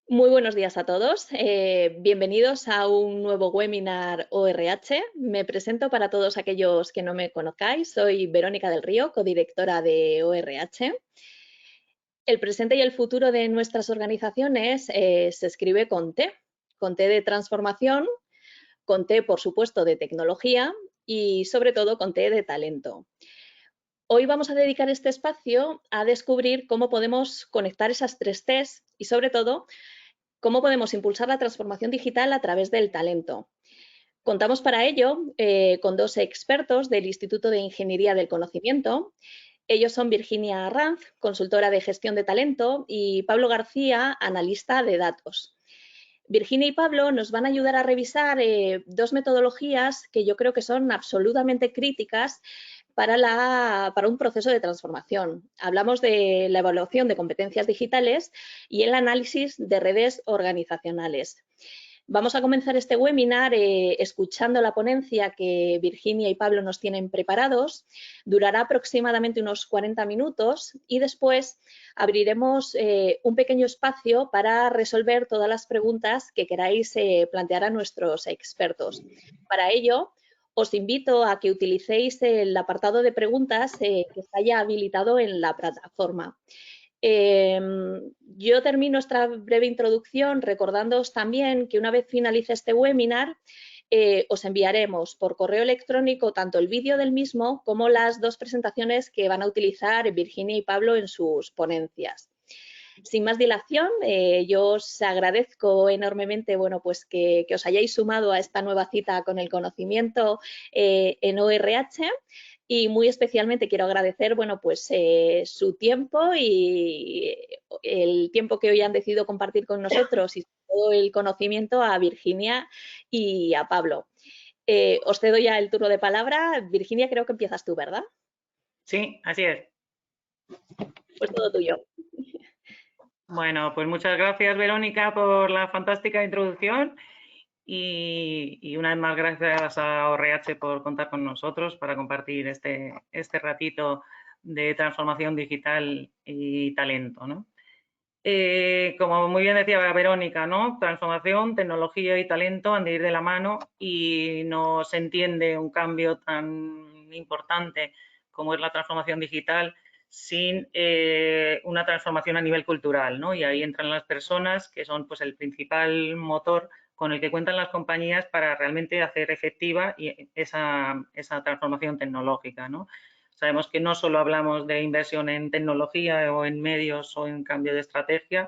Muy buenos días a todos. Bienvenidos a un nuevo webinar ORH. Me presento para todos aquellos que no me conozcáis. Soy Verónica del Río, codirectora de ORH. El presente y el futuro de nuestras organizaciones se escribe con T de transformación, con T, por supuesto, de tecnología y, sobre todo, con T de talento. Hoy vamos a dedicar este espacio a descubrir cómo podemos conectar esas tres Ts y, sobre todo, cómo podemos impulsar la transformación digital a través del talento. Contamos para ello con dos expertos del Instituto de Ingeniería del Conocimiento. Ellos son Virginia Arranz, consultora de gestión de talento, y Pablo García, analista de datos. Virginia y Pablo nos van a ayudar a revisar dos metodologías que yo creo que son absolutamente críticas para un proceso de transformación. Hablamos de la evaluación de competencias digitales y el análisis de redes organizacionales. Vamos a comenzar este webinar escuchando la ponencia que Virginia y Pablo nos tienen preparados. Durará aproximadamente unos 40 minutos y después abriremos un pequeño espacio para resolver todas las preguntas que queráis plantear a nuestros expertos. Para ello, os invito a que utilicéis el apartado de preguntas que está ya habilitado en la plataforma. Yo termino esta breve introducción recordándoos también que una vez finalice este webinar, os enviaremos por correo electrónico tanto el vídeo del mismo como las dos presentaciones que van a utilizar Virginia y Pablo en sus ponencias. Sin más dilación, yo os agradezco enormemente pues que os hayáis sumado a esta nueva cita con el conocimiento en ORH. Y muy especialmente quiero agradecer su tiempo y el tiempo que hoy han decidido compartir con nosotros y todo el conocimiento a Virginia y a Pablo. Os cedo ya el turno de palabra. Virginia, creo que empiezas tú, ¿verdad? Sí, así es. Pues todo tuyo. Bueno, pues muchas gracias, Verónica, por la fantástica introducción y una vez más gracias a ORH por contar con nosotros para compartir este ratito de transformación digital y talento, ¿no? Como muy bien decía Verónica, ¿no? Transformación, tecnología y talento han de ir de la mano y no se entiende un cambio tan importante como es la transformación digital sin una transformación a nivel cultural, ¿no? Y ahí entran las personas, que son pues el principal motor con el que cuentan las compañías para realmente hacer efectiva esa transformación tecnológica, ¿no? Sabemos que no solo hablamos de inversión en tecnología o en medios o en cambio de estrategia,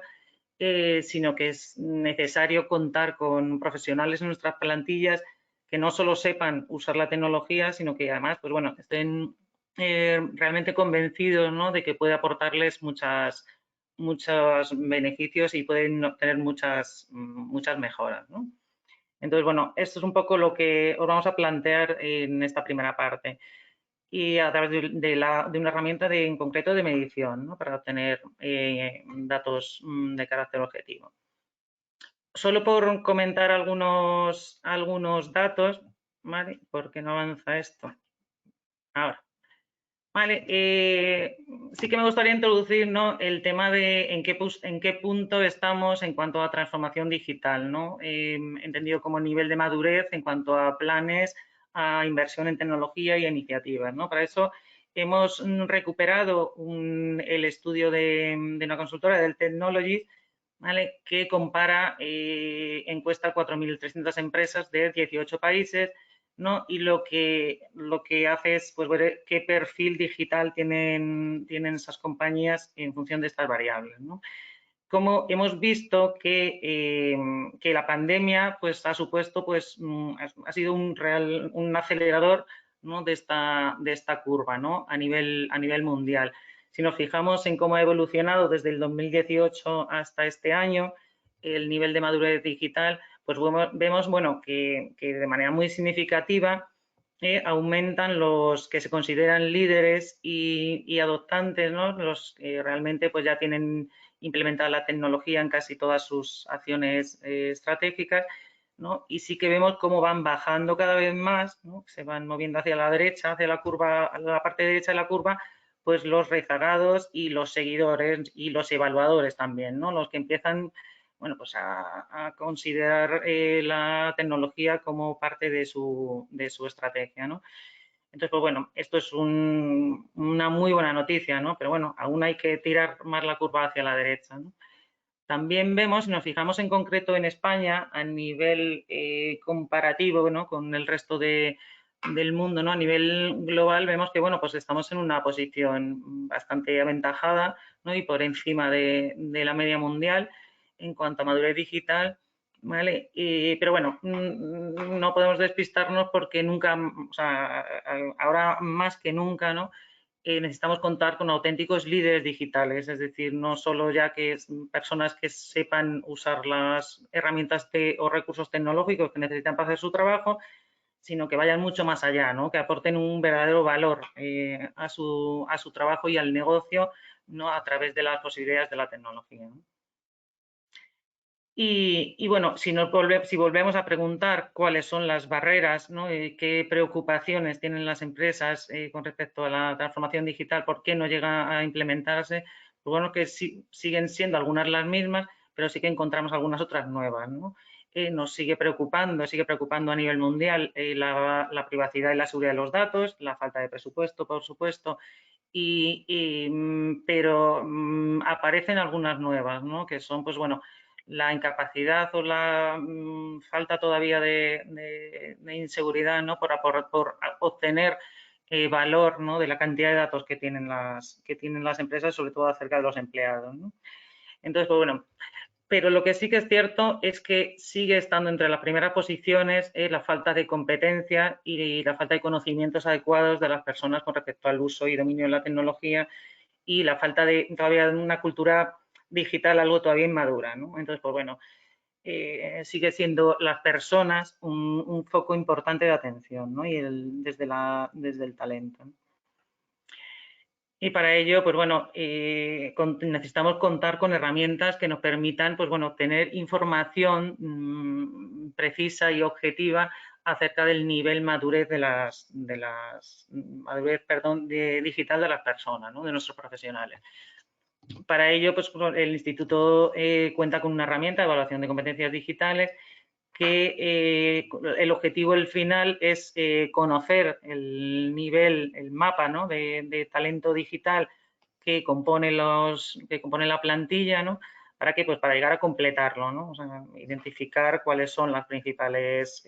sino que es necesario contar con profesionales en nuestras plantillas que no solo sepan usar la tecnología, sino que además, pues bueno, estén realmente convencidos, ¿no?, de que puede aportarles muchos beneficios y pueden obtener muchas mejoras, ¿no? Entonces, bueno, esto es un poco lo que os vamos a plantear en esta primera parte y a través de una herramienta en concreto de medición, ¿no?, para obtener datos de carácter objetivo. Solo por comentar algunos datos, ¿vale? ¿Por qué no avanza esto? Ahora. Vale, sí que me gustaría introducir, ¿no?, el tema de en qué punto estamos en cuanto a transformación digital, ¿no? Entendido como nivel de madurez en cuanto a planes, a inversión en tecnología y a iniciativas, ¿no? Para eso hemos recuperado el estudio de una consultora del Technology, ¿vale?, que compara, encuesta a 4.300 empresas de 18 países, ¿no? Y lo que hace es pues, ver qué perfil digital tienen esas compañías en función de estas variables, ¿no? Como hemos visto que la pandemia pues, ha supuesto, pues, ha sido un acelerador, ¿no?, de esta curva, ¿no?, a nivel mundial. Si nos fijamos en cómo ha evolucionado desde el 2018 hasta este año el nivel de madurez digital, pues vemos, bueno, que de manera muy significativa aumentan los que se consideran líderes y adoptantes, ¿no?, los que realmente pues ya tienen implementada la tecnología en casi todas sus acciones estratégicas, ¿no? Y sí que vemos cómo van bajando cada vez más, ¿no?, se van moviendo hacia la derecha, hacia la curva, a la parte derecha de la curva, pues los rezagados y los seguidores y los evaluadores también, ¿no?, los que empiezan bueno, pues a considerar la tecnología como parte de su estrategia, ¿no? Entonces, pues bueno, esto es una muy buena noticia, ¿no? Pero bueno, aún hay que tirar más la curva hacia la derecha, ¿no? También vemos, si nos fijamos en concreto en España, a nivel comparativo, ¿no?, con el resto del mundo, ¿no?, a nivel global, vemos que, bueno, pues estamos en una posición bastante aventajada, ¿no?, y por encima de la media mundial en cuanto a madurez digital, ¿vale? Pero bueno, no podemos despistarnos porque nunca, o sea, ahora más que nunca, ¿no?, necesitamos contar con auténticos líderes digitales, es decir, no solo ya que personas que sepan usar las herramientas o recursos tecnológicos que necesitan para hacer su trabajo, sino que vayan mucho más allá, ¿no? Que aporten un verdadero valor a su trabajo y al negocio, ¿no?, a través de las posibilidades de la tecnología, ¿no? Y bueno, si volvemos a preguntar cuáles son las barreras, ¿no?, qué preocupaciones tienen las empresas con respecto a la transformación digital, por qué no llega a implementarse, pues bueno, que siguen siendo algunas las mismas, pero sí que encontramos algunas otras nuevas, ¿no? Nos sigue preocupando a nivel mundial la privacidad y la seguridad de los datos, la falta de presupuesto, por supuesto, pero aparecen algunas nuevas, ¿no?, que son, pues bueno, la incapacidad o la falta todavía de inseguridad, ¿no?, por obtener valor, ¿no?, de la cantidad de datos que tienen las empresas, sobre todo acerca de los empleados, ¿no? Entonces, pues bueno, pero lo que sí que es cierto es que sigue estando entre las primeras posiciones la falta de competencia y la falta de conocimientos adecuados de las personas con respecto al uso y dominio de la tecnología y la falta de todavía de una cultura digital algo todavía inmadura, ¿no? Entonces, pues bueno, sigue siendo las personas un foco importante de atención, ¿no?, y desde el talento, ¿no? Y para ello, pues bueno, necesitamos contar con herramientas que nos permitan, pues bueno, obtener información precisa y objetiva acerca del nivel madurez digital de las personas, ¿no?, de nuestros profesionales. Para ello, pues el Instituto cuenta con una herramienta de evaluación de competencias digitales que el objetivo, el final, es conocer el nivel, el mapa, ¿no?, de talento digital que compone la plantilla, ¿no?, para que, pues para llegar a completarlo, ¿no?, o sea, identificar cuáles son los principales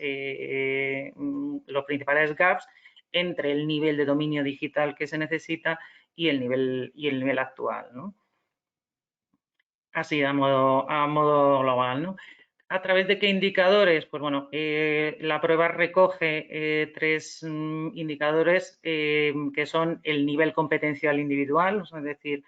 gaps entre el nivel de dominio digital que se necesita y el nivel actual, ¿no? Así, a modo global, ¿no? ¿A través de qué indicadores? Pues bueno, la prueba recoge tres indicadores que son el nivel competencial individual, es decir,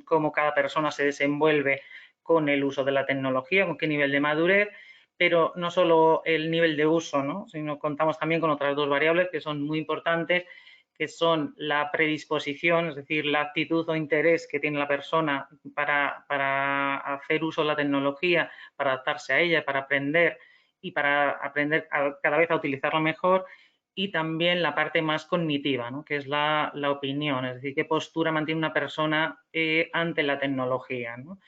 cómo cada persona se desenvuelve con el uso de la tecnología, con qué nivel de madurez, pero no solo el nivel de uso, ¿no?, sino contamos también con otras dos variables que son muy importantes, que son la predisposición, es decir, la actitud o interés que tiene la persona para hacer uso de la tecnología, para adaptarse a ella, para aprender y para aprender cada vez a utilizarla mejor, y también la parte más cognitiva, ¿no?, que es la opinión, es decir, qué postura mantiene una persona ante la tecnología, ¿no?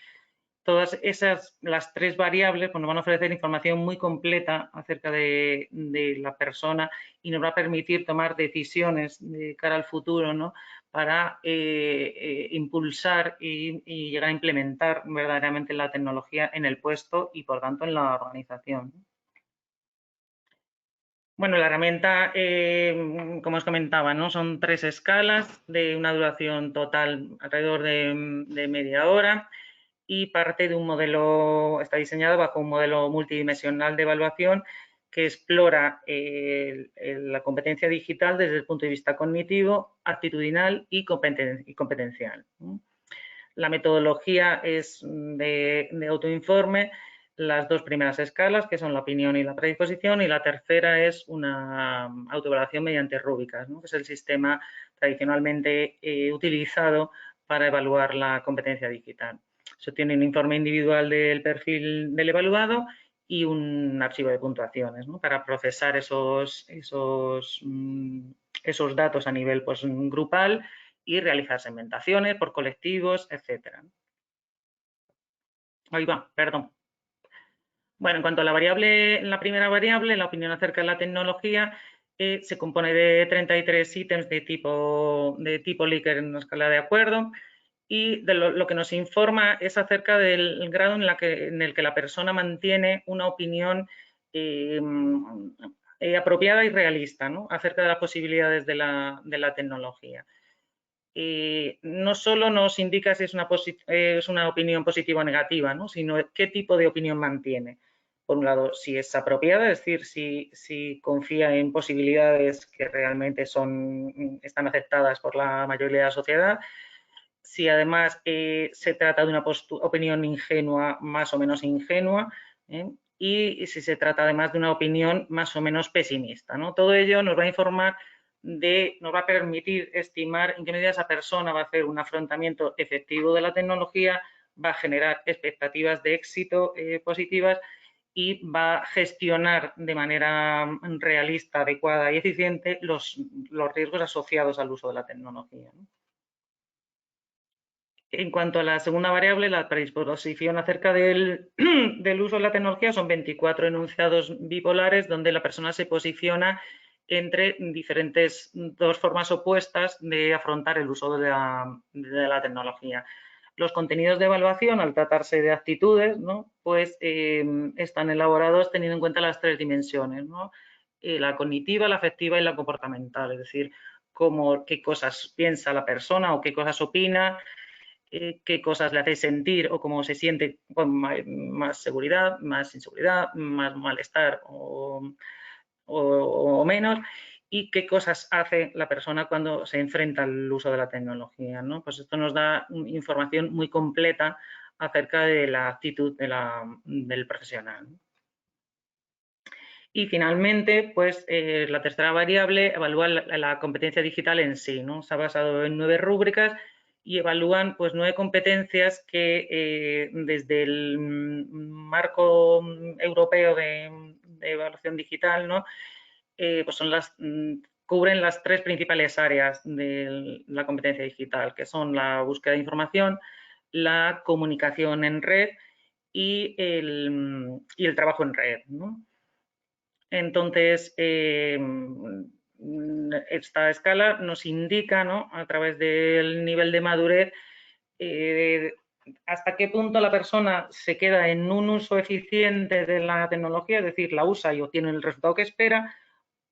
Todas esas, las tres variables, pues nos van a ofrecer información muy completa acerca de la persona y nos va a permitir tomar decisiones de cara al futuro, ¿no?, para impulsar y llegar a implementar verdaderamente la tecnología en el puesto y, por tanto, en la organización. Bueno, la herramienta, como os comentaba, ¿no?, son 3 escalas de una duración total alrededor de media hora y parte de un modelo, está diseñado bajo un modelo multidimensional de evaluación que explora la competencia digital desde el punto de vista cognitivo, actitudinal y competencial. La metodología es de autoinforme, las dos primeras escalas, que son la opinión y la predisposición, y la tercera es una autoevaluación mediante rúbricas, ¿no?, que es el sistema tradicionalmente utilizado para evaluar la competencia digital. Se obtiene un informe individual del perfil del evaluado y un archivo de puntuaciones, ¿no?, para procesar esos datos a nivel, pues, grupal y realizar segmentaciones por colectivos, etcétera. Ahí va, perdón. Bueno, en cuanto a la primera variable, la opinión acerca de la tecnología, se compone de 33 ítems de tipo Likert en una escala de acuerdo, y lo que nos informa es acerca del grado en el que la persona mantiene una opinión apropiada y realista, ¿no?, acerca de las posibilidades de la tecnología. No solo nos indica si es una opinión positiva o negativa, ¿no?, sino qué tipo de opinión mantiene. Por un lado, si es apropiada, es decir, si confía en posibilidades que realmente están aceptadas por la mayoría de la sociedad, si además se trata de una opinión ingenua, más o menos ingenua, y si se trata además de una opinión más o menos pesimista, ¿no? Todo ello nos va a informar nos va a permitir estimar en qué medida esa persona va a hacer un afrontamiento efectivo de la tecnología, va a generar expectativas de éxito positivas y va a gestionar de manera realista, adecuada y eficiente los riesgos asociados al uso de la tecnología, ¿no? En cuanto a la segunda variable, la predisposición acerca del uso de la tecnología, son 24 enunciados bipolares donde la persona se posiciona entre diferentes dos formas opuestas de afrontar el uso de la tecnología. Los contenidos de evaluación, al tratarse de actitudes, ¿no?, pues están elaborados teniendo en cuenta las tres dimensiones, ¿no?, la cognitiva, la afectiva y la comportamental, es decir, qué cosas piensa la persona o qué cosas opina, qué cosas le hace sentir o cómo se siente con más seguridad, más inseguridad, más malestar o menos, y qué cosas hace la persona cuando se enfrenta al uso de la tecnología, ¿no? Pues esto nos da información muy completa acerca de la actitud del profesional. Y finalmente, pues la tercera variable evalúa la competencia digital en sí, ¿no? Se ha basado en 9 rúbricas y evalúan pues 9 competencias que desde el marco europeo de evaluación digital, ¿no?, pues cubren las tres principales áreas de la competencia digital, que son la búsqueda de información, la comunicación en red y el trabajo en red, ¿no? Entonces, esta escala nos indica, ¿no?, a través del nivel de madurez, hasta qué punto la persona se queda en un uso eficiente de la tecnología, es decir, la usa y obtiene el resultado que espera,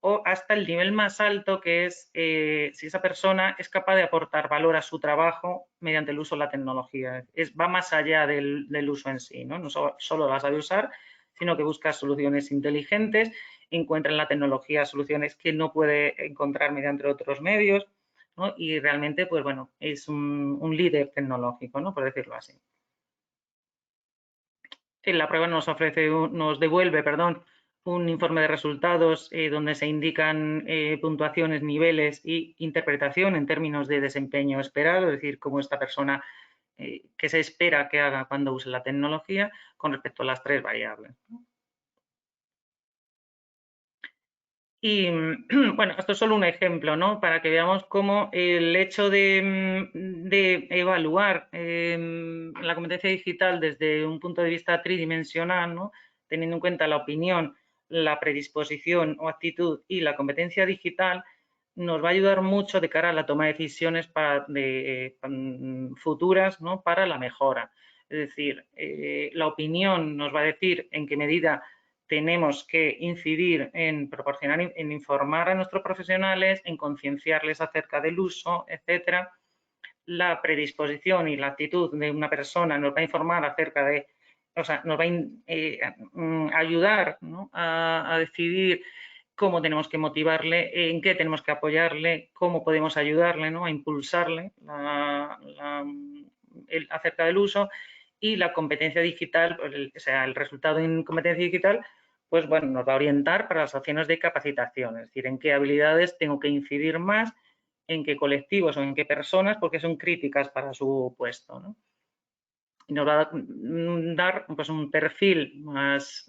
o hasta el nivel más alto, que es si esa persona es capaz de aportar valor a su trabajo mediante el uso de la tecnología. Va más allá del uso en sí, ¿no? No solo la sabe usar, sino que busca soluciones inteligentes, encuentra en la tecnología soluciones que no puede encontrar mediante otros medios, ¿no? Y realmente, pues bueno, es un líder tecnológico, ¿no?, por decirlo así. La prueba nos devuelve, perdón, un informe de resultados donde se indican puntuaciones, niveles y interpretación en términos de desempeño esperado, es decir, cómo esta persona, qué se espera que haga cuando use la tecnología con respecto a las tres variables. Y bueno, esto es solo un ejemplo, ¿no?, para que veamos cómo el hecho de evaluar la competencia digital desde un punto de vista tridimensional, ¿no?, teniendo en cuenta la opinión, la predisposición o actitud y la competencia digital, nos va a ayudar mucho de cara a la toma de decisiones futuras, ¿no?, para la mejora. Es decir, la opinión nos va a decir en qué medida tenemos que incidir en proporcionar, en informar a nuestros profesionales, en concienciarles acerca del uso, etcétera. La predisposición y la actitud de una persona nos va a informar acerca de, o sea, nos va a ayudar, ¿no?, a decidir cómo tenemos que motivarle, en qué tenemos que apoyarle, cómo podemos ayudarle, ¿no?, a impulsarle acerca del uso. Y la competencia digital, o sea, el resultado en competencia digital, pues bueno, nos va a orientar para las acciones de capacitación, es decir, en qué habilidades tengo que incidir más, en qué colectivos o en qué personas, porque son críticas para su puesto, ¿no? Y nos va a dar pues un perfil más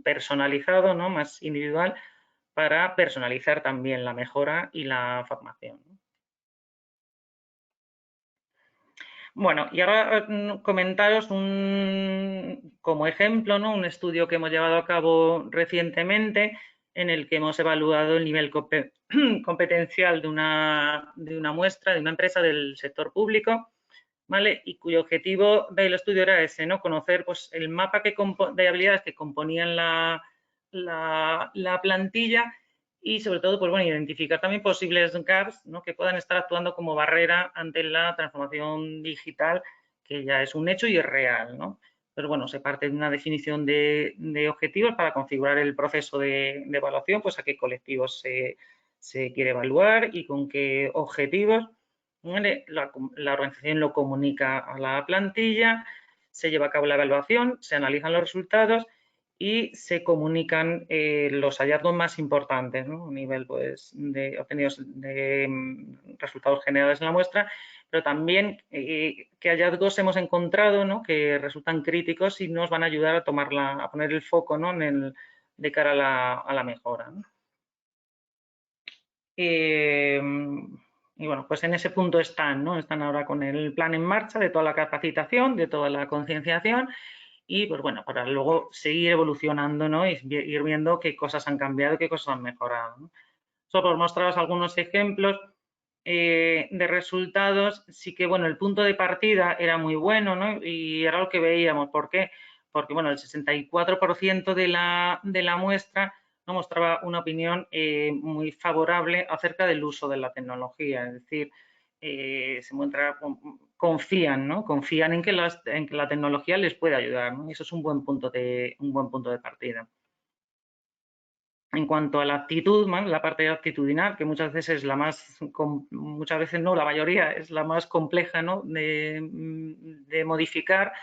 personalizado, ¿no?, más individual, para personalizar también la mejora y la formación, ¿no? Bueno, y ahora comentaros como ejemplo, ¿no? Un estudio que hemos llevado a cabo recientemente en el que hemos evaluado el nivel competencial de una muestra, de una empresa del sector público, ¿vale? Y cuyo objetivo del estudio era ese, ¿no? Conocer pues, el mapa de habilidades que componían la plantilla y sobre todo, pues bueno, identificar también posibles gaps, ¿no? Que puedan estar actuando como barrera ante la transformación digital, que ya es un hecho y es real, ¿no? Pero bueno, se parte de una definición de objetivos para configurar el proceso de evaluación, pues a qué colectivos se quiere evaluar y con qué objetivos. ¿Vale? La organización lo comunica a la plantilla, se lleva a cabo la evaluación, se analizan los resultados y se comunican los hallazgos más importantes, ¿no? A nivel pues, de obtenidos de resultados generados en la muestra, pero también qué hallazgos hemos encontrado, ¿no? Que resultan críticos y nos van a ayudar a a poner el foco, ¿no? De cara a la mejora, ¿no? Y bueno, pues en ese punto están, ¿no? Están ahora con el plan en marcha de toda la capacitación, de toda la concienciación y pues bueno, para luego seguir evolucionando, ¿no? Y ir viendo qué cosas han cambiado y qué cosas han mejorado, ¿no? Solo por mostraros algunos ejemplos de resultados, sí que bueno, el punto de partida era muy bueno, ¿no? Y era lo que veíamos. ¿Por qué? Porque bueno, el 64% de la muestra no mostraba una opinión muy favorable acerca del uso de la tecnología, es decir, se muestra, confían, ¿no? Confían en que la tecnología les puede ayudar, ¿no? Y eso es un buen punto un buen punto de partida. En cuanto a la actitud, la parte actitudinal, que muchas veces es la más, muchas veces no, la mayoría es la más compleja, ¿no? de modificar,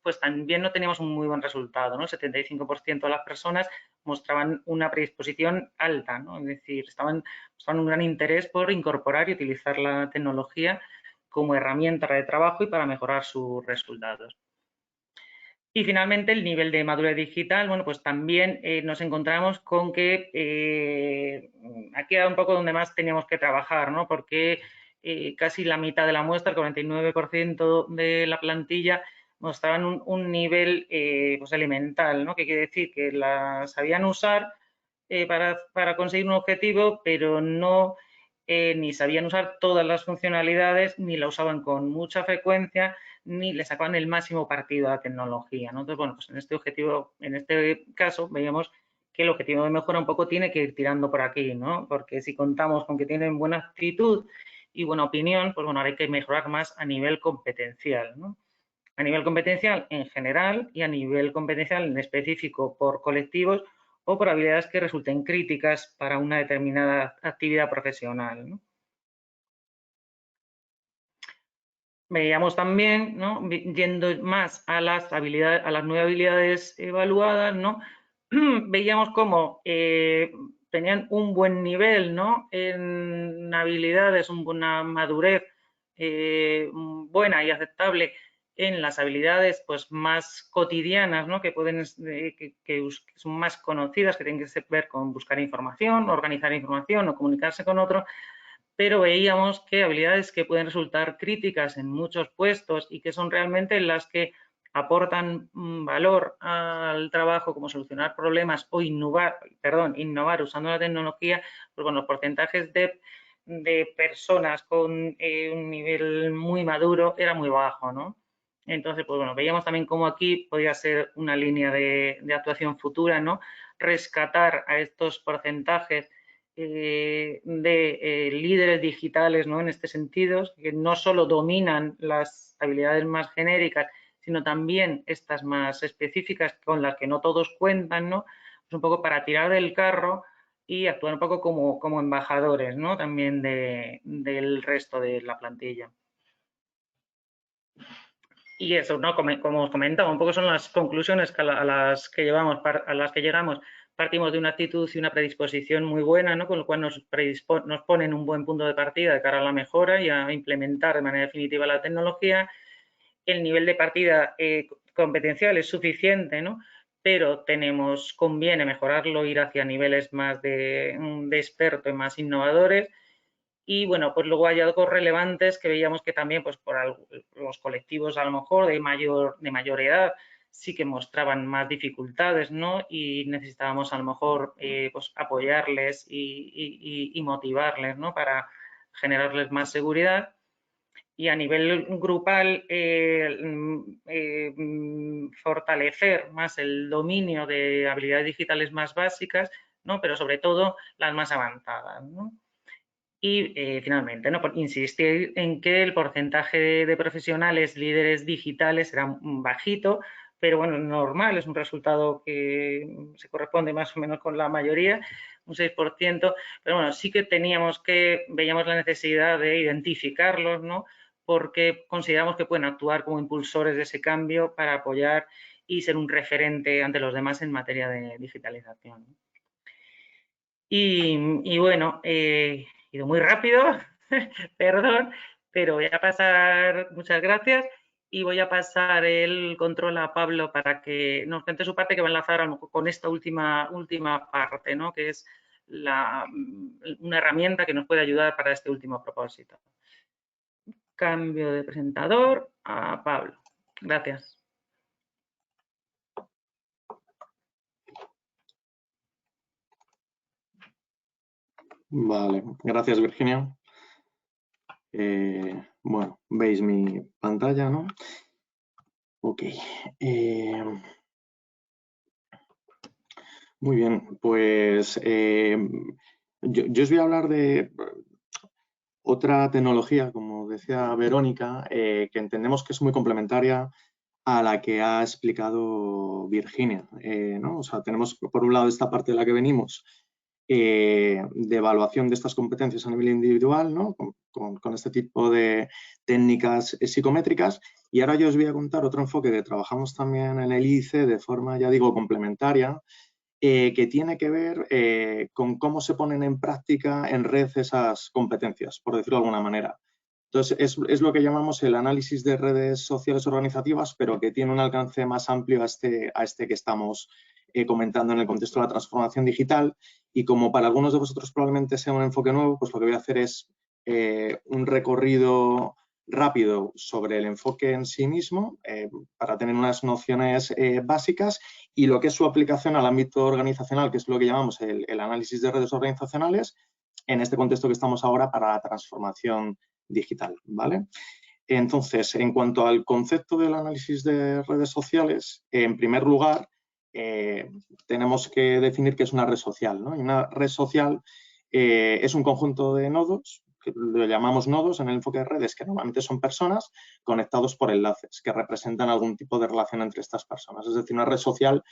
pues también no teníamos un muy buen resultado, ¿no? El 75% de las personas mostraban una predisposición alta, ¿no? Es decir, mostraban un gran interés por incorporar y utilizar la tecnología como herramienta de trabajo y para mejorar sus resultados. Y finalmente el nivel de madurez digital, bueno, pues también nos encontramos con que aquí era un poco donde más teníamos que trabajar, ¿no? Porque casi la mitad de la muestra, el 49% de la plantilla, mostraban un nivel pues elemental, ¿no? Que quiere decir que la sabían usar para conseguir un objetivo, pero no ni sabían usar todas las funcionalidades, ni la usaban con mucha frecuencia, ni le sacaban el máximo partido a la tecnología, ¿no? Entonces, bueno, pues en este objetivo, en este caso, veíamos que el objetivo de mejora un poco tiene que ir tirando por aquí, ¿no? Porque si contamos con que tienen buena actitud y buena opinión, pues bueno, ahora hay que mejorar más a nivel competencial, ¿no? A nivel competencial en general y a nivel competencial en específico por colectivos o por habilidades que resulten críticas para una determinada actividad profesional, ¿no? Veíamos también, ¿no? Yendo más a las habilidades, a las 9 habilidades evaluadas, ¿no? Veíamos cómo tenían un buen nivel, ¿no? En habilidades, una madurez buena y aceptable en las habilidades pues más cotidianas, ¿no? Que pueden que son más conocidas, que tienen que ver con buscar información, organizar información o comunicarse con otros, pero veíamos que habilidades que pueden resultar críticas en muchos puestos y que son realmente las que aportan valor al trabajo, como solucionar problemas o innovar usando la tecnología, pues bueno, los porcentajes de personas con un nivel muy maduro era muy bajo, ¿no? Entonces, pues bueno, veíamos también cómo aquí podía ser una línea de actuación futura, ¿no? Rescatar a estos porcentajes de líderes digitales, ¿no? En este sentido, que no solo dominan las habilidades más genéricas, sino también estas más específicas con las que no todos cuentan, ¿no? Pues un poco para tirar del carro y actuar un poco como embajadores, ¿no? También del resto de la plantilla. Y eso, ¿no? Como os comentaba, un poco son las conclusiones a las que llegamos. Partimos de una actitud y una predisposición muy buena, ¿no? Con lo cual nos ponen un buen punto de partida de cara a la mejora y a implementar de manera definitiva la tecnología. El nivel de partida competencial es suficiente, ¿no? Pero conviene mejorarlo, ir hacia niveles más de experto y más innovadores. Y bueno, pues luego hallazgos relevantes que veíamos que también pues por los colectivos a lo mejor de mayor edad sí que mostraban más dificultades, ¿no? Y necesitábamos a lo mejor pues apoyarles y motivarles, ¿no? Para generarles más seguridad. Y a nivel grupal, fortalecer más el dominio de habilidades digitales más básicas, ¿no? Pero sobre todo las más avanzadas, ¿no? Y finalmente, ¿no? Insistir en que el porcentaje de profesionales líderes digitales era bajito, pero bueno, normal, es un resultado que se corresponde más o menos con la mayoría, un 6%, pero bueno, sí que veíamos la necesidad de identificarlos, ¿no? Porque consideramos que pueden actuar como impulsores de ese cambio para apoyar y ser un referente ante los demás en materia de digitalización. Y bueno, he ido muy rápido, perdón, pero voy a pasar, muchas gracias, y voy a pasar el control a Pablo para que nos cuente su parte, que va a enlazar a lo mejor con esta última parte, ¿no? Que es una herramienta que nos puede ayudar para este último propósito. Cambio de presentador a Pablo. Gracias. Vale, gracias Virginia. Bueno, veis mi pantalla, ¿no? Ok. Muy bien, pues yo os voy a hablar de otra tecnología, como decía Verónica, que entendemos que es muy complementaria a la que ha explicado Virginia, ¿no? O sea, tenemos por un lado esta parte de la que venimos, de evaluación de estas competencias a nivel individual, ¿no? Con este tipo de técnicas psicométricas. Y ahora yo os voy a contar otro enfoque que trabajamos también en el IC de forma, ya digo, complementaria, que tiene que ver con cómo se ponen en práctica en red esas competencias, por decirlo de alguna manera. Entonces, es lo que llamamos el análisis de redes sociales organizativas, pero que tiene un alcance más amplio a este que estamos comentando en el contexto de la transformación digital. Y como para algunos de vosotros probablemente sea un enfoque nuevo, pues lo que voy a hacer es un recorrido rápido sobre el enfoque en sí mismo para tener unas nociones básicas y lo que es su aplicación al ámbito organizacional, que es lo que llamamos el análisis de redes organizacionales, en este contexto que estamos ahora para la transformación digital, ¿vale? Entonces, en cuanto al concepto del análisis de redes sociales, en primer lugar, tenemos que definir qué es una red social, ¿no? Y una red social es un conjunto de nodos, que lo llamamos nodos en el enfoque de redes, que normalmente son personas conectados por enlaces que representan algún tipo de relación entre estas personas. Es decir, una red social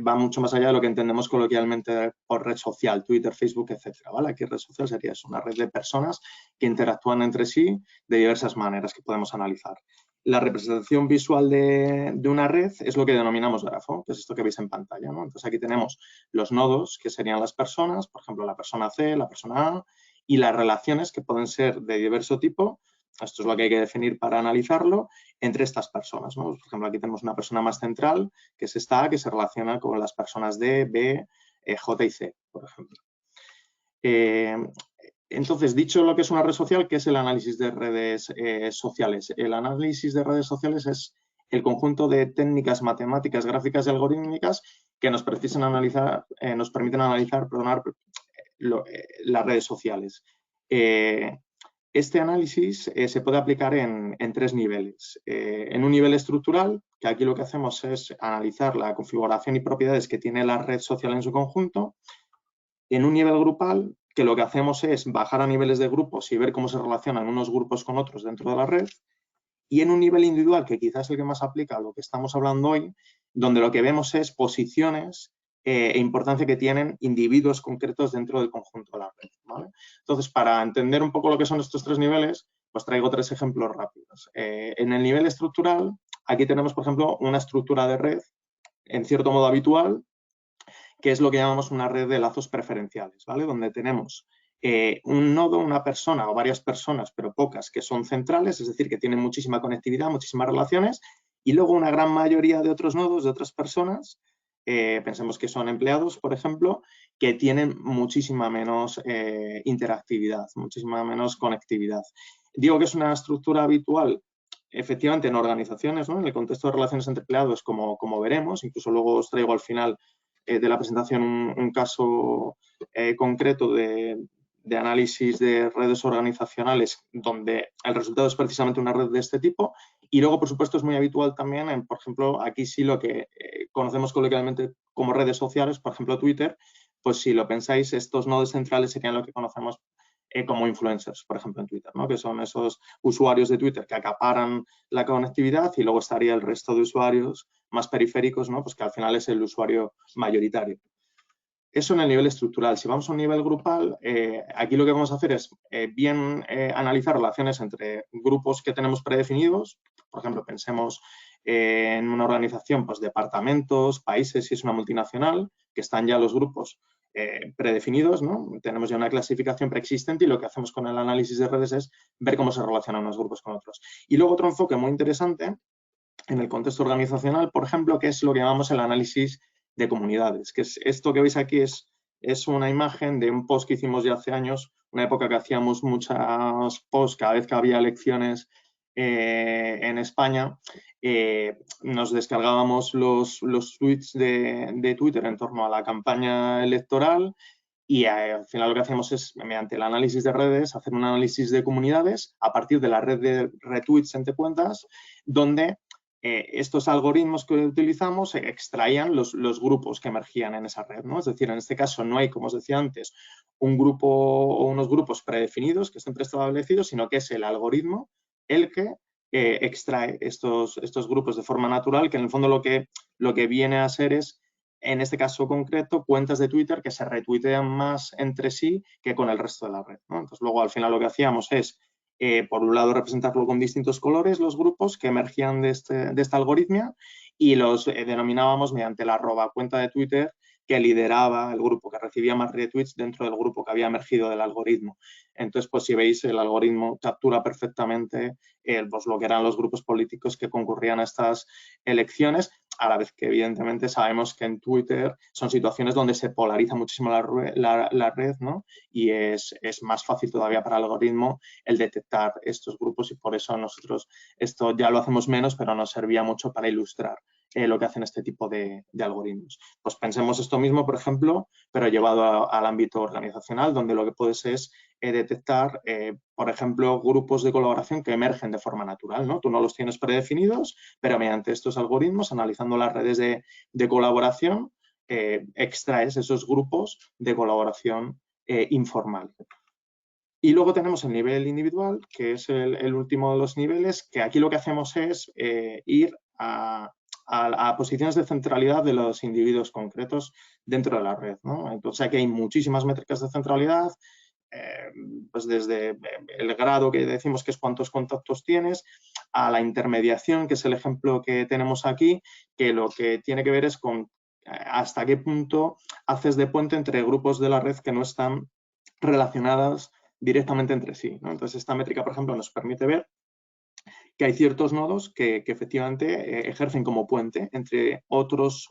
va mucho más allá de lo que entendemos coloquialmente por red social, Twitter, Facebook, etcétera, ¿vale? Aquí red social sería eso, una red de personas que interactúan entre sí de diversas maneras que podemos analizar. La representación visual de una red es lo que denominamos grafo, que es esto que veis en pantalla, ¿no? Entonces, aquí tenemos los nodos, que serían las personas, por ejemplo, la persona C, la persona A, y las relaciones que pueden ser de diverso tipo, esto es lo que hay que definir para analizarlo, entre estas personas, ¿no? Por ejemplo, aquí tenemos una persona más central, que es esta A, que se relaciona con las personas D, B, J y C, por ejemplo. Entonces, dicho lo que es una red social, ¿qué es el análisis de redes sociales? El análisis de redes sociales es el conjunto de técnicas matemáticas, gráficas y algorítmicas que nos permiten analizar, las redes sociales. Este análisis se puede aplicar en tres niveles. En un nivel estructural, que aquí lo que hacemos es analizar la configuración y propiedades que tiene la red social en su conjunto. En un nivel grupal, que lo que hacemos es bajar a niveles de grupos y ver cómo se relacionan unos grupos con otros dentro de la red. Y en un nivel individual, que quizás es el que más aplica a lo que estamos hablando hoy, donde lo que vemos es posiciones e importancia que tienen individuos concretos dentro del conjunto de la red, ¿vale? Entonces, para entender un poco lo que son estos tres niveles, pues traigo tres ejemplos rápidos. En el nivel estructural, aquí tenemos, por ejemplo, una estructura de red, en cierto modo habitual, que es lo que llamamos una red de lazos preferenciales, ¿vale? Donde tenemos un nodo, una persona o varias personas, pero pocas, que son centrales, es decir, que tienen muchísima conectividad, muchísimas relaciones, y luego una gran mayoría de otros nodos, de otras personas, pensemos que son empleados, por ejemplo, que tienen muchísima menos interactividad, muchísima menos conectividad. Digo que es una estructura habitual, efectivamente, en organizaciones, ¿no? En el contexto de relaciones entre empleados, como veremos, incluso luego os traigo al final de la presentación un caso concreto de análisis de redes organizacionales donde el resultado es precisamente una red de este tipo. Y luego, por supuesto, es muy habitual también, por ejemplo, aquí sí lo que conocemos coloquialmente como redes sociales, por ejemplo, Twitter, pues si lo pensáis, estos nodos centrales serían lo que conocemos como influencers, por ejemplo, en Twitter, ¿no? Que son esos usuarios de Twitter que acaparan la conectividad y luego estaría el resto de usuarios más periféricos, ¿no? Pues que al final es el usuario mayoritario. Eso en el nivel estructural. Si vamos a un nivel grupal, aquí lo que vamos a hacer es analizar relaciones entre grupos que tenemos predefinidos. Por ejemplo, pensemos en una organización, pues departamentos, países, si es una multinacional, que están ya los grupos predefinidos, ¿no? Tenemos ya una clasificación preexistente y lo que hacemos con el análisis de redes es ver cómo se relacionan unos grupos con otros. Y luego otro enfoque muy interesante en el contexto organizacional, por ejemplo, que es lo que llamamos el análisis de comunidades, que es esto que veis aquí es una imagen de un post que hicimos ya hace años, una época que hacíamos muchas posts cada vez que había elecciones en España, nos descargábamos los tweets de Twitter en torno a la campaña electoral y al final lo que hacemos es, mediante el análisis de redes, hacer un análisis de comunidades a partir de la red de retweets entre cuentas, donde estos algoritmos que utilizamos extraían los grupos que emergían en esa red, ¿no? Es decir, en este caso no hay, como os decía antes, un grupo o unos grupos predefinidos que estén preestablecidos, sino que es el algoritmo el que extrae estos grupos de forma natural, que en el fondo lo que viene a ser es, en este caso concreto, cuentas de Twitter que se retuitean más entre sí que con el resto de la red, ¿no? Entonces, luego al final lo que hacíamos es por un lado, representarlo con distintos colores, los grupos que emergían de esta algoritmia y los denominábamos mediante la @cuenta de Twitter que lideraba el grupo, que recibía más retweets dentro del grupo que había emergido del algoritmo. Entonces, pues si veis, el algoritmo captura perfectamente pues, lo que eran los grupos políticos que concurrían a estas elecciones, a la vez que evidentemente sabemos que en Twitter son situaciones donde se polariza muchísimo la red, ¿no? Y es más fácil todavía para el algoritmo el detectar estos grupos y por eso nosotros esto ya lo hacemos menos, pero nos servía mucho para ilustrar lo que hacen este tipo de algoritmos. Pues pensemos esto mismo, por ejemplo, pero llevado al ámbito organizacional, donde lo que puedes es detectar, por ejemplo, grupos de colaboración que emergen de forma natural, ¿no? Tú no los tienes predefinidos, pero mediante estos algoritmos, analizando las redes de colaboración, extraes esos grupos de colaboración informal. Y luego tenemos el nivel individual, que es el último de los niveles, que aquí lo que hacemos es ir a posiciones de centralidad de los individuos concretos dentro de la red, ¿no? Entonces aquí hay muchísimas métricas de centralidad, pues desde el grado que decimos que es cuántos contactos tienes, a la intermediación, que es el ejemplo que tenemos aquí, que lo que tiene que ver es con hasta qué punto haces de puente entre grupos de la red que no están relacionadas directamente entre sí, ¿no? Entonces, esta métrica, por ejemplo, nos permite ver que hay ciertos nodos que efectivamente ejercen como puente entre otros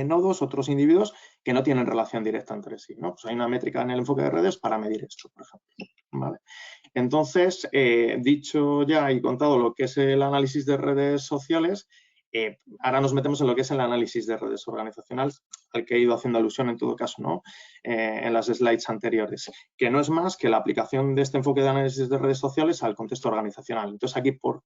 nodos, otros individuos que no tienen relación directa entre sí, ¿no? Pues hay una métrica en el enfoque de redes para medir esto, por ejemplo, ¿vale? Entonces, dicho ya y contado lo que es el análisis de redes sociales, ahora nos metemos en lo que es el análisis de redes organizacionales, al que he ido haciendo alusión en todo caso, ¿no? En las slides anteriores, que no es más que la aplicación de este enfoque de análisis de redes sociales al contexto organizacional. Entonces, aquí por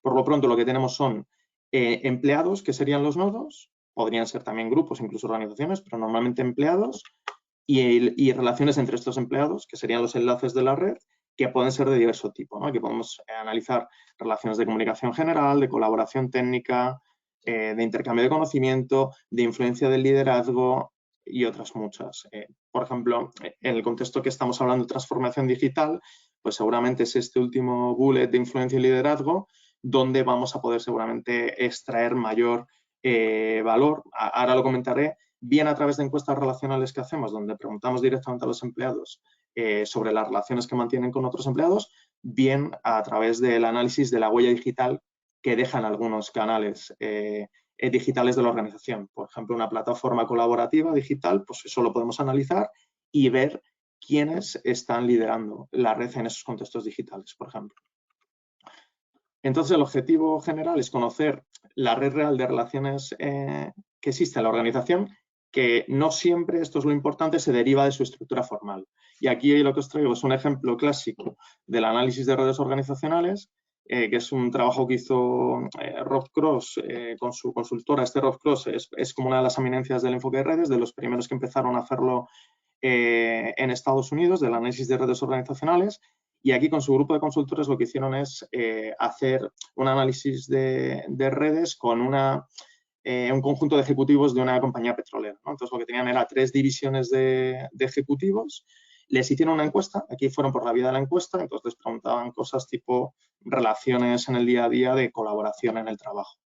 lo pronto lo que tenemos son empleados, que serían los nodos, podrían ser también grupos, incluso organizaciones, pero normalmente empleados, y relaciones entre estos empleados, que serían los enlaces de la red, que pueden ser de diverso tipo, ¿no? Aquí podemos analizar relaciones de comunicación general, de colaboración técnica, de intercambio de conocimiento, de influencia del liderazgo y otras muchas. Por ejemplo, en el contexto que estamos hablando de transformación digital, pues seguramente es este último bullet de influencia y liderazgo, donde vamos a poder seguramente extraer mayor valor. Ahora lo comentaré, bien a través de encuestas relacionales que hacemos, donde preguntamos directamente a los empleados sobre las relaciones que mantienen con otros empleados, bien a través del análisis de la huella digital que dejan algunos canales digitales de la organización. Por ejemplo, una plataforma colaborativa digital, pues eso lo podemos analizar y ver quiénes están liderando la red en esos contextos digitales, por ejemplo. Entonces, el objetivo general es conocer la red real de relaciones que existe en la organización, que no siempre, esto es lo importante, se deriva de su estructura formal. Y aquí lo que os traigo es un ejemplo clásico del análisis de redes organizacionales, que es un trabajo que hizo Rob Cross con su consultora. Rob Cross es como una de las eminencias del enfoque de redes, de los primeros que empezaron a hacerlo en Estados Unidos, del análisis de redes organizacionales. Y aquí con su grupo de consultores lo que hicieron es hacer un análisis de redes con un conjunto de ejecutivos de una compañía petrolera, ¿no? Entonces lo que tenían era 3 divisiones de ejecutivos. Les hicieron una encuesta, aquí fueron por la vía de la encuesta, entonces les preguntaban cosas tipo relaciones en el día a día de colaboración en el trabajo.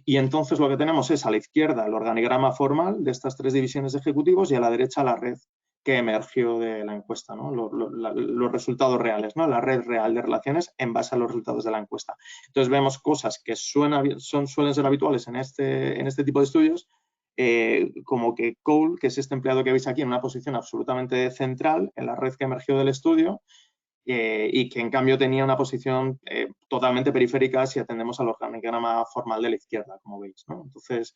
Y entonces lo que tenemos es a la izquierda el organigrama formal de estas 3 divisiones de ejecutivos y a la derecha la red que emergió de la encuesta, ¿no? Los resultados reales, ¿no? La red real de relaciones en base a los resultados de la encuesta. Entonces vemos cosas que suelen ser habituales en este tipo de estudios, como que Cole, que es este empleado que veis aquí en una posición absolutamente central en la red que emergió del estudio, y que en cambio tenía una posición totalmente periférica si atendemos al organigrama formal de la izquierda, como veis, ¿no? Entonces,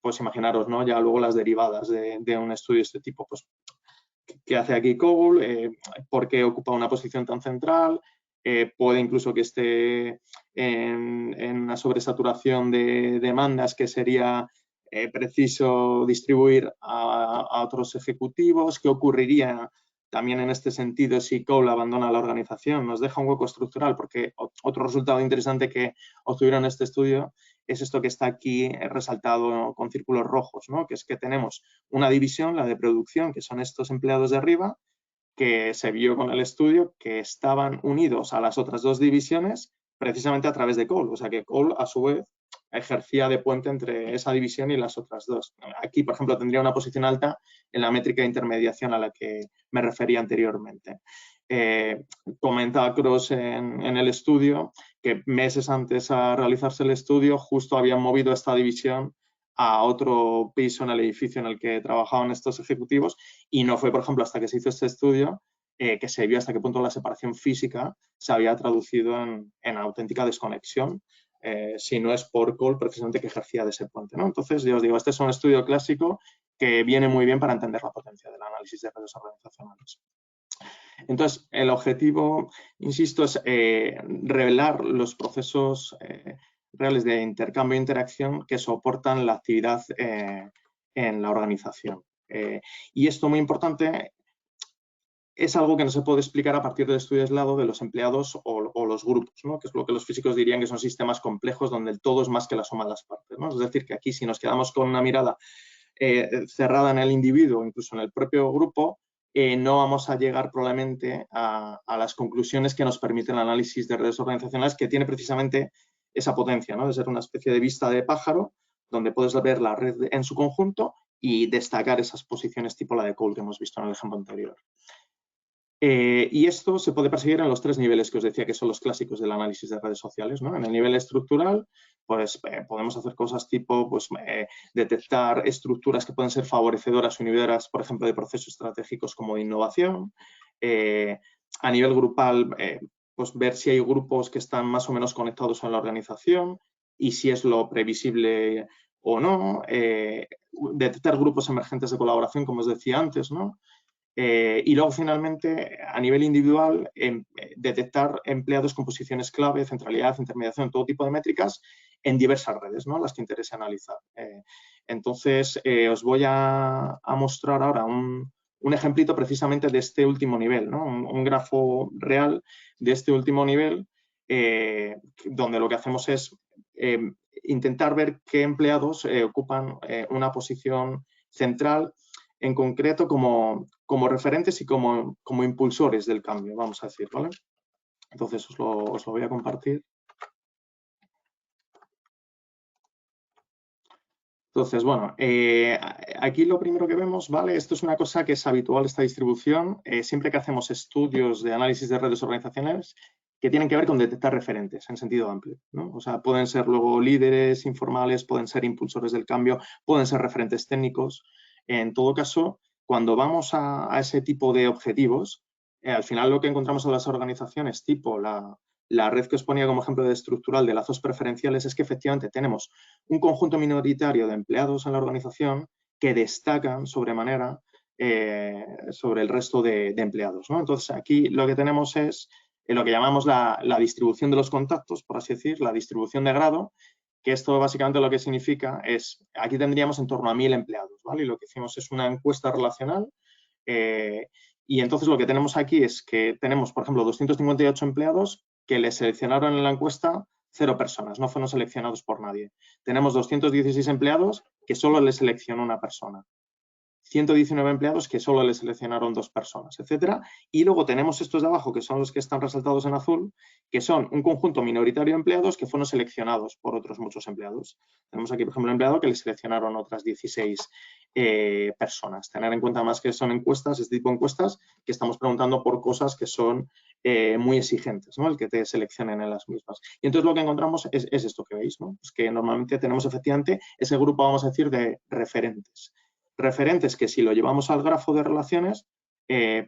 pues imaginaros, ¿no? Ya luego las derivadas de un estudio de este tipo, pues, ¿qué hace aquí Cole? ¿Por qué ocupa una posición tan central? Puede incluso que esté en una sobresaturación de demandas que sería preciso distribuir a otros ejecutivos. ¿Qué ocurriría también en este sentido si Cole abandona la organización? Nos deja un hueco estructural, porque otro resultado interesante que obtuvieron en este estudio es esto que está aquí resaltado con círculos rojos, ¿no? Que es que tenemos una división, la de producción, que son estos empleados de arriba, que se vio con el estudio que estaban unidos a las otras 2 divisiones precisamente a través de Cole. O sea que Cole, a su vez, ejercía de puente entre esa división y las otras 2. Aquí, por ejemplo, tendría una posición alta en la métrica de intermediación a la que me refería anteriormente. Comentaba Cross en el estudio que meses antes a realizarse el estudio justo habían movido esta división a otro piso en el edificio en el que trabajaban estos ejecutivos, y no fue, por ejemplo, hasta que se hizo este estudio que se vio hasta qué punto la separación física se había traducido en auténtica desconexión, si no es por Cole precisamente que ejercía de ese puente, ¿no? Entonces, yo os digo, este es un estudio clásico que viene muy bien para entender la potencia del análisis de redes organizacionales. Entonces, el objetivo, insisto, es revelar los procesos reales de intercambio e interacción que soportan la actividad en la organización. Y esto, muy importante, es algo que no se puede explicar a partir del estudio aislado de los empleados o los grupos, ¿no? Que es lo que los físicos dirían que son sistemas complejos donde el todo es más que la suma de las partes, ¿no? Es decir, que aquí si nos quedamos con una mirada cerrada en el individuo, incluso en el propio grupo, no vamos a llegar probablemente a las conclusiones que nos permiten el análisis de redes organizacionales, que tiene precisamente esa potencia, ¿no? De ser una especie de vista de pájaro, donde puedes ver la red en su conjunto y destacar esas posiciones tipo la de Cole que hemos visto en el ejemplo anterior. Y esto se puede perseguir en los 3 niveles que os decía que son los clásicos del análisis de redes sociales, ¿no? En el nivel estructural, pues podemos hacer cosas tipo pues, detectar estructuras que pueden ser favorecedoras o inhibidoras, por ejemplo, de procesos estratégicos como de innovación. A nivel grupal, pues ver si hay grupos que están más o menos conectados en la organización y si es lo previsible o no. Detectar grupos emergentes de colaboración, como os decía antes, ¿no? Y luego, finalmente, a nivel individual, detectar empleados con posiciones clave, centralidad, intermediación, todo tipo de métricas en diversas redes, ¿no? Las que interese analizar. Entonces, os voy a mostrar ahora un ejemplito precisamente de este último nivel, ¿no? Un grafo real de este último nivel, donde lo que hacemos es intentar ver qué empleados ocupan una posición central, en concreto como referentes y como impulsores del cambio, vamos a decir, ¿vale? Entonces os lo voy a compartir. Entonces, bueno, aquí lo primero que vemos, ¿vale? Esto es una cosa que es habitual, esta distribución. Siempre que hacemos estudios de análisis de redes organizacionales, que tienen que ver con detectar referentes en sentido amplio, ¿no? O sea, pueden ser luego líderes informales, pueden ser impulsores del cambio, pueden ser referentes técnicos. En todo caso, cuando vamos a ese tipo de objetivos, al final lo que encontramos en las organizaciones tipo la red que os ponía como ejemplo de estructural de lazos preferenciales es que efectivamente tenemos un conjunto minoritario de empleados en la organización que destacan sobremanera sobre el resto de empleados, ¿no? Entonces, aquí lo que tenemos es lo que llamamos la distribución de los contactos, por así decir, la distribución de grado, que esto básicamente lo que significa es, aquí tendríamos en torno a 1000 empleados, ¿vale? Y lo que hicimos es una encuesta relacional y entonces lo que tenemos aquí es que tenemos, por ejemplo, 258 empleados que les seleccionaron en la encuesta 0 personas, no fueron seleccionados por nadie. Tenemos 216 empleados que solo les seleccionó una persona. 119 empleados que solo le seleccionaron 2 personas, etcétera. Y luego tenemos estos de abajo, que son los que están resaltados en azul, que son un conjunto minoritario de empleados que fueron seleccionados por otros muchos empleados. Tenemos aquí, por ejemplo, un empleado que le seleccionaron otras 16 personas. Tener en cuenta más que son encuestas, este tipo de encuestas, que estamos preguntando por cosas que son muy exigentes, ¿no? El que te seleccionen en las mismas. Y entonces lo que encontramos es esto que veis, ¿no? Pues que normalmente tenemos efectivamente ese grupo, vamos a decir, de referentes. Referentes que si lo llevamos al grafo de relaciones,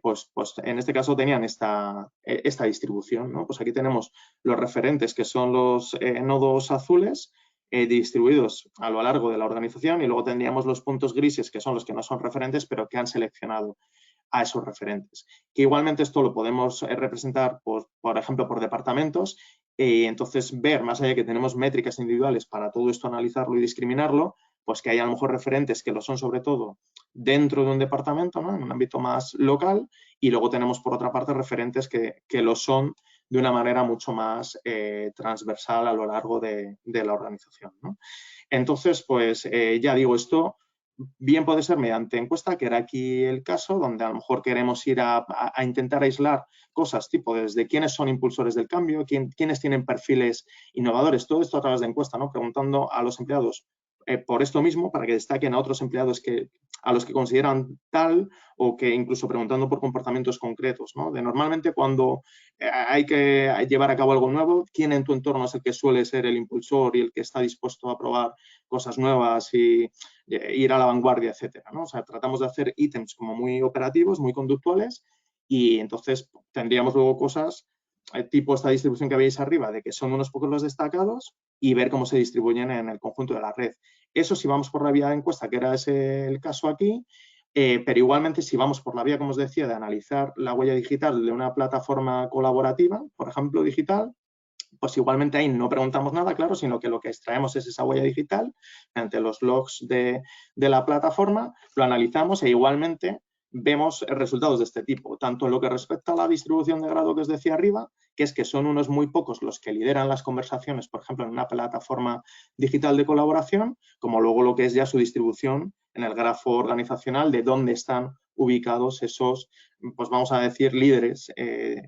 pues en este caso tenían esta distribución, ¿no? Pues aquí tenemos los referentes que son los nodos azules distribuidos a lo largo de la organización y luego tendríamos los puntos grises que son los que no son referentes pero que han seleccionado a esos referentes. Que igualmente esto lo podemos representar, por ejemplo, por departamentos y entonces ver, más allá de que tenemos métricas individuales para todo esto analizarlo y discriminarlo, pues que hay a lo mejor referentes que lo son sobre todo dentro de un departamento, ¿no? En un ámbito más local y luego tenemos por otra parte referentes que lo son de una manera mucho más transversal a lo largo de la organización, ¿no? Entonces, pues ya digo, esto bien puede ser mediante encuesta, que era aquí el caso, donde a lo mejor queremos ir a intentar aislar cosas tipo desde quiénes son impulsores del cambio, quiénes tienen perfiles innovadores, todo esto a través de encuesta, ¿no? Preguntando a los empleados por esto mismo, para que destaquen a otros empleados a los que consideran tal o que incluso preguntando por comportamientos concretos, ¿no? De normalmente cuando hay que llevar a cabo algo nuevo, ¿quién en tu entorno es el que suele ser el impulsor y el que está dispuesto a probar cosas nuevas y ir a la vanguardia, etcétera, ¿no? O sea, tratamos de hacer ítems como muy operativos, muy conductuales y entonces tendríamos luego cosas tipo esta distribución que veis arriba, de que son unos pocos los destacados y ver cómo se distribuyen en el conjunto de la red. Eso si vamos por la vía de encuesta, que era ese el caso aquí, pero igualmente si vamos por la vía, como os decía, de analizar la huella digital de una plataforma colaborativa, por ejemplo, digital, pues igualmente ahí no preguntamos nada, claro, sino que lo que extraemos es esa huella digital mediante los logs de la plataforma, lo analizamos e igualmente vemos resultados de este tipo, tanto en lo que respecta a la distribución de grado que os decía arriba, que es que son unos muy pocos los que lideran las conversaciones, por ejemplo, en una plataforma digital de colaboración, como luego lo que es ya su distribución en el grafo organizacional de dónde están ubicados esos, pues vamos a decir, líderes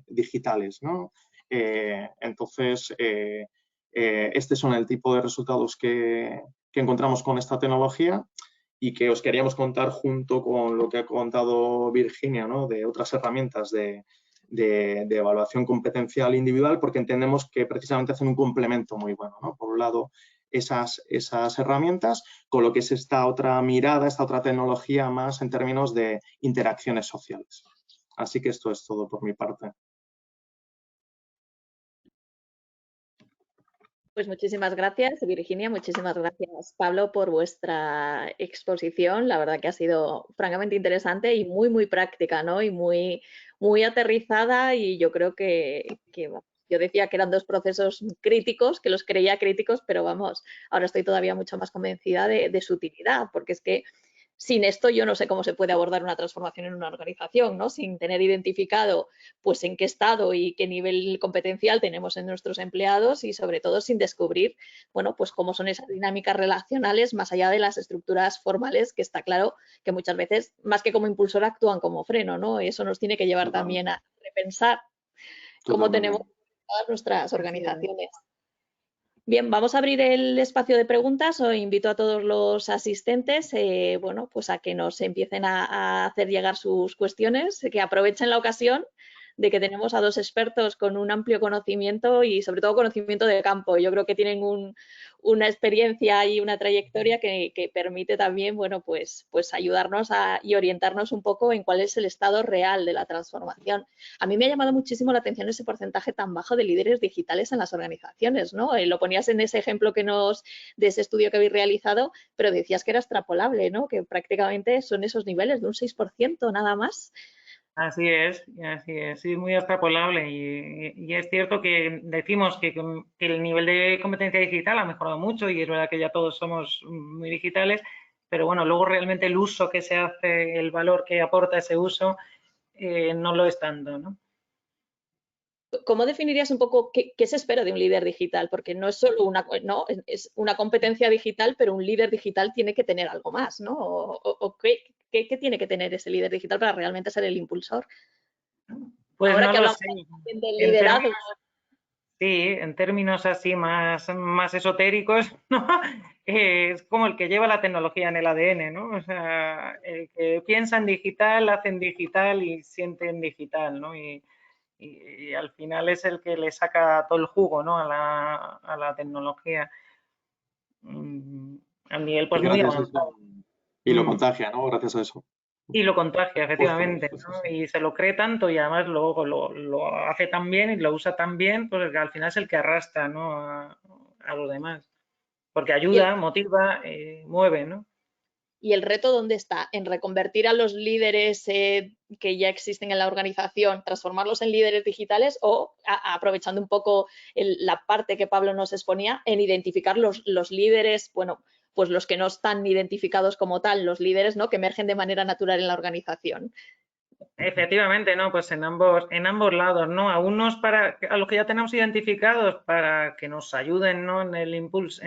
digitales, ¿no? Entonces, estos son el tipo de resultados que encontramos con esta tecnología y que os queríamos contar junto con lo que ha contado Virginia, ¿no? De otras herramientas de evaluación competencial individual, porque entendemos que precisamente hacen un complemento muy bueno, ¿no? Por un lado, esas herramientas, con lo que es esta otra mirada, esta otra tecnología más en términos de interacciones sociales. Así que esto es todo por mi parte. Pues muchísimas gracias, Virginia, muchísimas gracias, Pablo, por vuestra exposición. La verdad que ha sido francamente interesante y muy práctica, ¿no? Y muy aterrizada y yo creo que yo decía que eran dos procesos críticos, que los creía críticos, pero vamos, ahora estoy todavía mucho más convencida de su utilidad, porque es que sin esto yo no sé cómo se puede abordar una transformación en una organización, ¿no? Sin tener identificado pues en qué estado y qué nivel competencial tenemos en nuestros empleados y sobre todo sin descubrir, bueno, pues cómo son esas dinámicas relacionales más allá de las estructuras formales, que está claro que muchas veces más que como impulsor actúan como freno, ¿no? Y eso nos tiene que llevar también a repensar cómo tenemos todas nuestras organizaciones. Bien, vamos a abrir el espacio de preguntas. Os invito a todos los asistentes, bueno, pues a que nos empiecen a hacer llegar sus cuestiones, que aprovechen la ocasión de que tenemos a dos expertos con un amplio conocimiento y sobre todo conocimiento de campo. Yo creo que tienen una experiencia y una trayectoria que permite también, bueno, pues ayudarnos y orientarnos un poco en cuál es el estado real de la transformación. A mí me ha llamado muchísimo la atención ese porcentaje tan bajo de líderes digitales en las organizaciones, ¿no? Lo ponías en ese ejemplo de ese estudio que habéis realizado, pero decías que era extrapolable, ¿no? Que prácticamente son esos niveles de un 6% nada más. Así es, sí, es muy extrapolable y es cierto que decimos que el nivel de competencia digital ha mejorado mucho y es verdad que ya todos somos muy digitales, pero bueno, luego realmente el uso que se hace, el valor que aporta ese uso, no lo es tanto, ¿no? ¿Cómo definirías un poco qué se espera de un líder digital? Porque no es solo es una competencia digital, pero un líder digital tiene que tener algo más, ¿no? ¿O qué tiene que tener ese líder digital para realmente ser el impulsor? Pues Ahora no que lo hablamos sé. también del En liderazgo. Sí, en términos así más esotéricos, ¿no? Es como el que lleva la tecnología en el ADN, ¿no? O sea, el que piensa en digital, hace en digital y siente en digital, ¿no? Y al final es el que le saca todo el jugo, ¿no? A la tecnología. A nivel Y pues muy gracias a eso, avanzado. y lo Mm. contagia, ¿no? Gracias a eso. Y lo contagia, Justo, efectivamente, sí, sí, ¿no? sí. Y se lo cree tanto y además luego lo hace tan bien y lo usa tan bien, pues que al final es el que arrastra, ¿no? A los demás. Porque Y el, ayuda, motiva, mueve, ¿no? y el reto, ¿dónde está? En reconvertir a los líderes que ya existen en la organización, transformarlos en líderes digitales o aprovechando un poco la parte que Pablo nos exponía, en identificar los líderes, bueno, pues los que no están identificados como tal, los líderes, ¿no? Que emergen de manera natural en la organización. Efectivamente, ¿no? Pues en ambos lados, ¿no? A unos a los que ya tenemos identificados para que nos ayuden, ¿no? En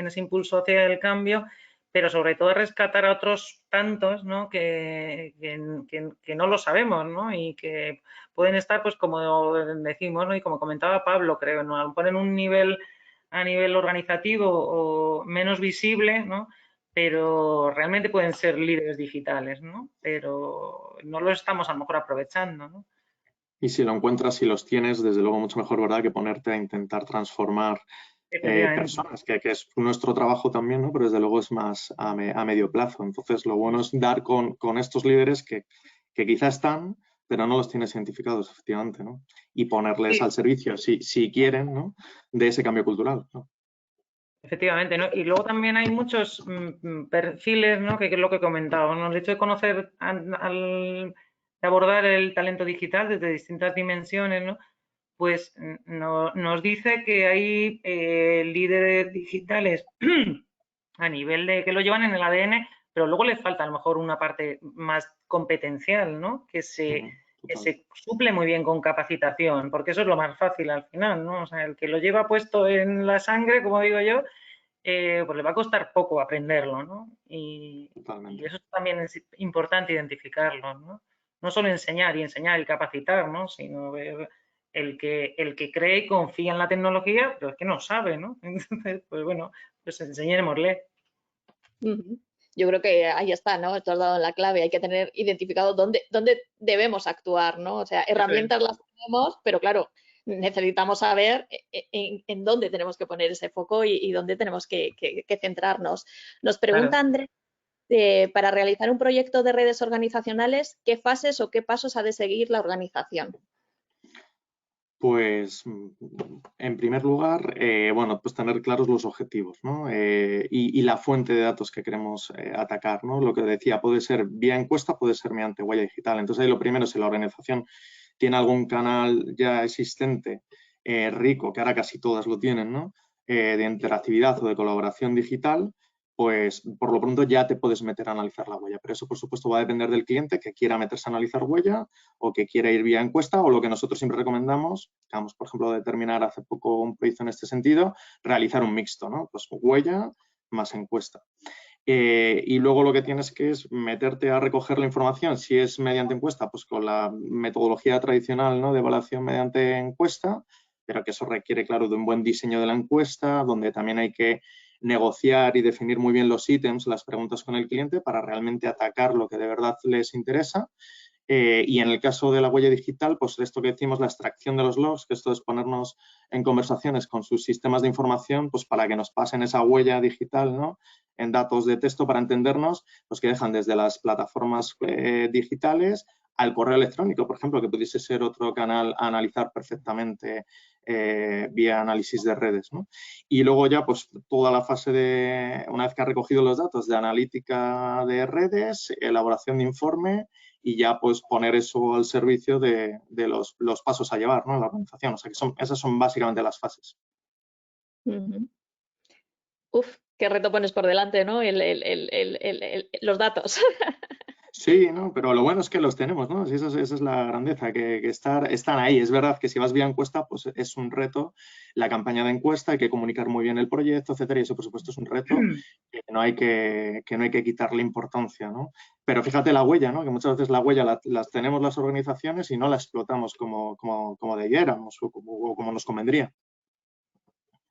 ese impulso hacia el cambio, pero sobre todo rescatar a otros tantos, ¿no? Que no lo sabemos, ¿no? Y que pueden estar, pues como decimos, ¿no? Y como comentaba Pablo, creo, ¿no? A lo mejor en un nivel a nivel organizativo o menos visible, ¿no? Pero realmente pueden ser líderes digitales, ¿no? Pero no lo estamos a lo mejor aprovechando, ¿no? Y si lo encuentras y los tienes, desde luego mucho mejor, ¿verdad?, que ponerte a intentar transformar Efectivamente. personas, que es nuestro trabajo también, ¿no? Pero desde luego es más a medio plazo. Entonces, lo bueno es dar con estos líderes que quizás están, pero no los tienes identificados, efectivamente, ¿no? Y ponerles Sí, al servicio, si quieren, ¿no?, de ese cambio cultural, ¿no? efectivamente, ¿no? Y luego también hay muchos perfiles, ¿no? Que es lo que comentaba, ¿no? El hecho de conocer, de abordar el talento digital desde distintas dimensiones, ¿no? Pues nos dice que hay líderes digitales a nivel de que lo llevan en el ADN, pero luego le falta a lo mejor una parte más competencial, ¿no? Que Total. se suple muy bien con capacitación, porque eso es lo más fácil al final, ¿no? O sea, el que lo lleva puesto en la sangre, como digo yo, pues le va a costar poco aprenderlo, ¿no? Y Totalmente. eso también es importante identificarlo, ¿no? No solo enseñar y capacitar, ¿no? Sino ver el que cree y confía en la tecnología, pero es que no sabe, ¿no? Entonces, pues bueno, pues enseñémosle. Yo creo que ahí está, ¿no? Esto has dado en la clave. Hay que tener identificado dónde debemos actuar, ¿no? O sea, Eso es. herramientas las tenemos, pero claro, necesitamos saber en dónde tenemos que poner ese foco y dónde tenemos que centrarnos. Nos Claro. pregunta Andrés, para realizar un proyecto de redes organizacionales, ¿qué fases o qué pasos ha de seguir la organización? Pues, en primer lugar, bueno, pues tener claros los objetivos, ¿no? Y la fuente de datos que queremos atacar, ¿no? Lo que decía, puede ser vía encuesta, puede ser mediante huella digital. Entonces, ahí lo primero es si la organización tiene algún canal ya existente rico, que ahora casi todas lo tienen, ¿no? De interactividad o de colaboración digital, pues por lo pronto ya te puedes meter a analizar la huella. Pero eso, por supuesto, va a depender del cliente que quiera meterse a analizar huella o que quiera ir vía encuesta, o lo que nosotros siempre recomendamos, vamos, por ejemplo, a determinar hace poco un proyecto en este sentido, realizar un mixto, ¿no? Pues huella más encuesta. Y luego lo que tienes que es meterte a recoger la información, si es mediante encuesta, pues con la metodología tradicional, ¿no?, de evaluación mediante encuesta, pero que eso requiere, claro, de un buen diseño de la encuesta, donde también hay que negociar y definir muy bien los ítems, las preguntas con el cliente para realmente atacar lo que de verdad les interesa. Y en el caso de la huella digital, pues esto que decimos, la extracción de los logs, que esto es ponernos en conversaciones con sus sistemas de información, pues para que nos pasen esa huella digital, ¿no?, en datos de texto para entendernos, pues que dejan desde las plataformas digitales al correo electrónico, por ejemplo, que pudiese ser otro canal a analizar perfectamente vía análisis de redes, ¿no? Y luego ya, pues toda la fase de, una vez que ha recogido los datos, de analítica de redes, elaboración de informe y ya pues poner eso al servicio de los pasos a llevar, ¿no?, en la organización. O sea que esas son básicamente las fases. Uf, qué reto pones por delante, ¿no? Los datos. Sí, ¿no? Pero lo bueno es que los tenemos, ¿no? Sí, esa es la grandeza, que están ahí. Es verdad que si vas vía encuesta, pues es un reto la campaña de encuesta, hay que comunicar muy bien el proyecto, etcétera, y eso, por supuesto, es un reto que no hay que quitarle importancia, ¿no? Pero fíjate la huella, ¿no? Que muchas veces la huella las tenemos las organizaciones y no la explotamos como debiéramos o como nos convendría.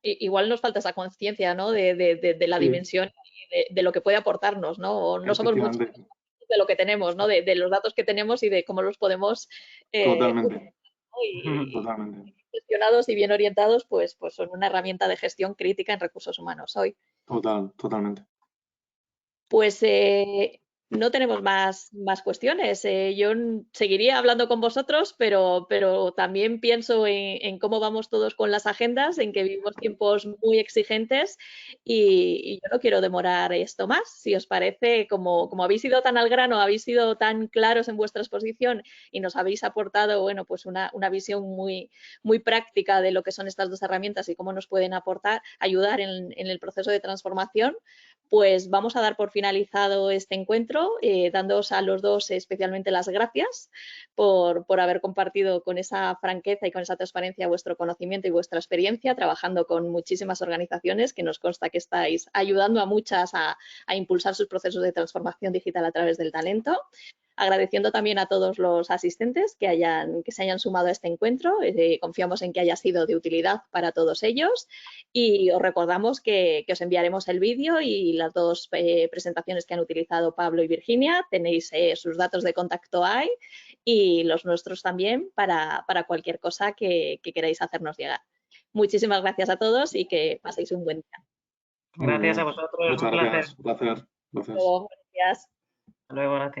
Igual nos falta esa conciencia, ¿no? De la Sí, dimensión y de lo que puede aportarnos, ¿no? O no somos muchos efectivamente, de lo que tenemos, ¿no? De los datos que tenemos y de cómo los podemos totalmente, y totalmente, gestionados y bien orientados, pues son una herramienta de gestión crítica en recursos humanos hoy. totalmente. Pues no tenemos más cuestiones. Yo seguiría hablando con vosotros, pero también pienso en cómo vamos todos con las agendas, en que vivimos tiempos muy exigentes y yo no quiero demorar esto más. Si os parece, como habéis ido tan al grano, habéis sido tan claros en vuestra exposición y nos habéis aportado, bueno, pues una visión muy, muy práctica de lo que son estas dos herramientas y cómo nos pueden ayudar en el proceso de transformación, pues vamos a dar por finalizado este encuentro, dándoos a los dos especialmente las gracias por haber compartido con esa franqueza y con esa transparencia vuestro conocimiento y vuestra experiencia, trabajando con muchísimas organizaciones, que nos consta que estáis ayudando a muchas a impulsar sus procesos de transformación digital a través del talento. Agradeciendo también a todos los asistentes que se hayan sumado a este encuentro. Confiamos en que haya sido de utilidad para todos ellos y os recordamos que os enviaremos el vídeo y las dos presentaciones que han utilizado Pablo y Virginia. Tenéis sus datos de contacto ahí y los nuestros también para cualquier cosa que queráis hacernos llegar. Muchísimas gracias a todos y que paséis un buen día. Gracias a vosotros, Muchas un placer. gracias, un placer. Gracias. Gracias. Hasta luego, gracias.